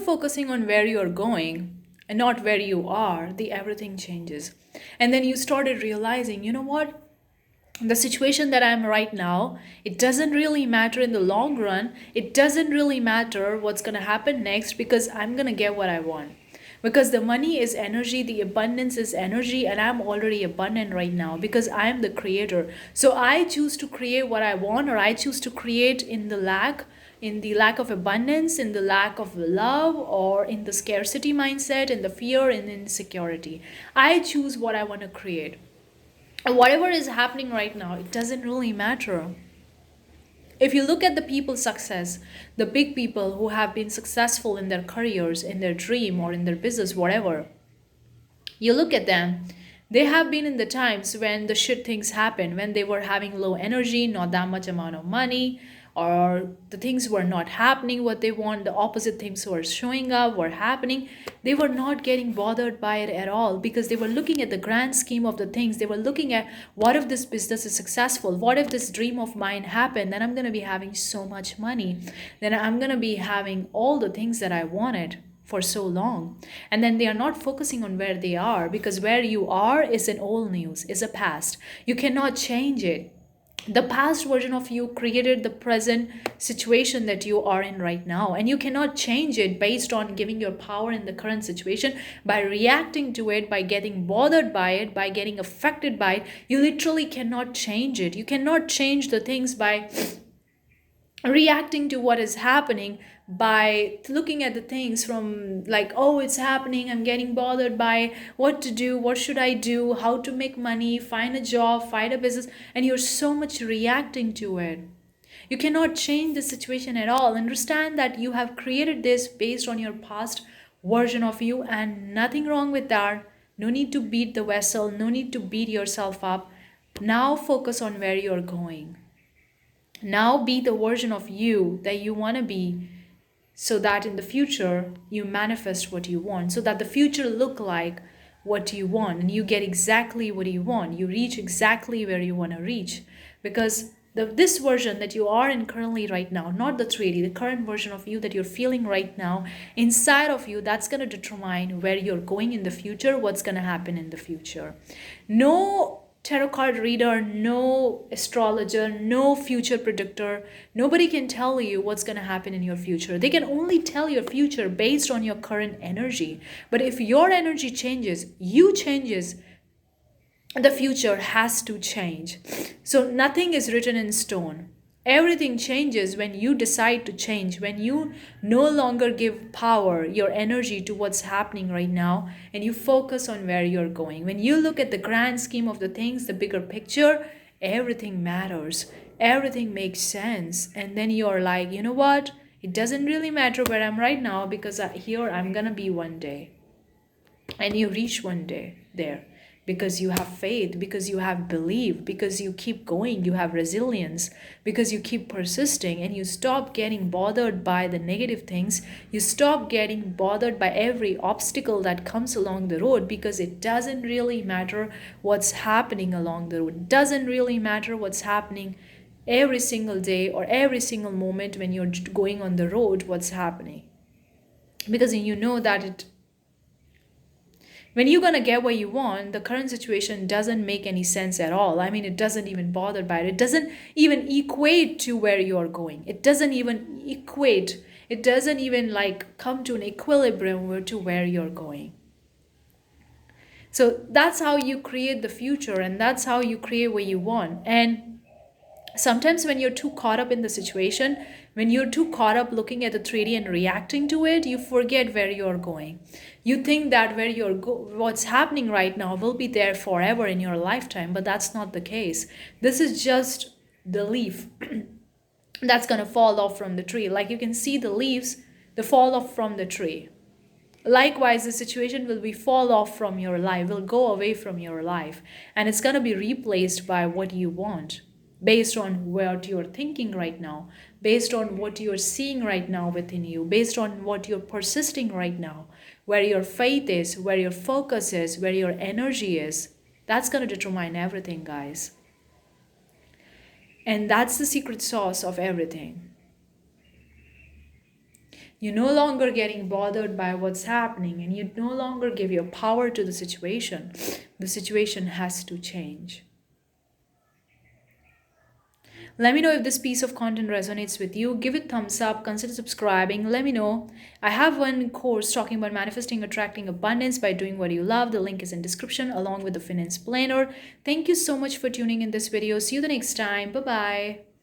focusing on where you're going and not where you are, the everything changes. And then you started realizing, you know what? The situation that I'm right now, it doesn't really matter in the long run. It doesn't really matter what's going to happen next because I'm going to get what I want. Because the money is energy, the abundance is energy, and I'm already abundant right now because I am the creator. So I choose to create what I want, or I choose to create in the lack of abundance, in the lack of love, or in the scarcity mindset, in the fear and insecurity. I choose what I want to create. And whatever is happening right now, it doesn't really matter. If you look at the people's success, the big people who have been successful in their careers, in their dream, or in their business, whatever, you look at them, they have been in the times when the shit things happen, when they were having low energy, not that much amount of money, or the things were not happening what they want, the opposite things were showing up, were happening. They were not getting bothered by it at all because they were looking at the grand scheme of the things. They were looking at, what if this business is successful? What if this dream of mine happened? Then I'm going to be having so much money. Then I'm going to be having all the things that I wanted for so long. And then they are not focusing on where they are, because where you are is an old news, is a past. You cannot change it. The past version of you created the present situation that you are in right now, and you cannot change it based on giving your power in the current situation by reacting to it, by getting bothered by it, by getting affected by it. You literally cannot change it. You cannot change the things by reacting to what is happening, by looking at the things from like, oh, it's happening, I'm getting bothered by what to do, what should I do, how to make money, find a job, find a business, and you're so much reacting to it. You cannot change the situation at all. Understand that you have created this based on your past version of you, and nothing wrong with that. No need to beat the vessel, no need to beat yourself up. Now focus on where you're going. Now be the version of you that you want to be, so that in the future you manifest what you want, so that the future look like what you want, and you get exactly what you want. You reach exactly where you want to reach, because this version that you are in currently right now, not the 3D, the current version of you that you're feeling right now inside of you, that's going to determine where you're going in the future, what's going to happen in the future. No tarot card reader, no astrologer, no future predictor, nobody can tell you what's going to happen in your future. They can only tell your future based on your current energy. But if your energy changes, you changes, the future has to change. So nothing is written in stone. Everything changes when you decide to change, when you no longer give power, your energy to what's happening right now, and you focus on where you're going. When you look at the grand scheme of the things, the bigger picture, everything matters. Everything makes sense. And then you're like, you know what? It doesn't really matter where I'm right now, because here I'm going to be one day. And you reach one day there, because you have faith, because you have belief, because you keep going, you have resilience, because you keep persisting, and you stop getting bothered by the negative things. You stop getting bothered by every obstacle that comes along the road, because it doesn't really matter what's happening along the road. It doesn't really matter what's happening every single day or every single moment when you're going on the road, what's happening, because you know that when you're going to get what you want, the current situation doesn't make any sense at all. I mean, it doesn't even bother by it. It doesn't even equate to where you're going. It doesn't even equate. It doesn't even like come to an equilibrium to where you're going. So that's how you create the future, and that's how you create what you want. And sometimes when you're too caught up in the situation, when you're too caught up looking at the 3D and reacting to it, you forget where you're going. You think that what's happening right now will be there forever in your lifetime, but that's not the case. This is just the leaf that's going to fall off from the tree. Like you can see the leaves, the fall off from the tree. Likewise, the situation will be fall off from your life, will go away from your life, and it's going to be replaced by what you want, based on what you're thinking right now, based on what you're seeing right now within you, based on what you're persisting right now, where your faith is, where your focus is, where your energy is. That's going to determine everything, guys. And that's the secret sauce of everything. You're no longer getting bothered by what's happening, and you no longer give your power to the situation. The situation has to change. Let me know if this piece of content resonates with you. Give it thumbs up, consider subscribing. Let me know. I have one course talking about manifesting, attracting abundance by doing what you love. The link is in description along with the finance planner. Thank you so much for tuning in this video. See you the next time. Bye-bye.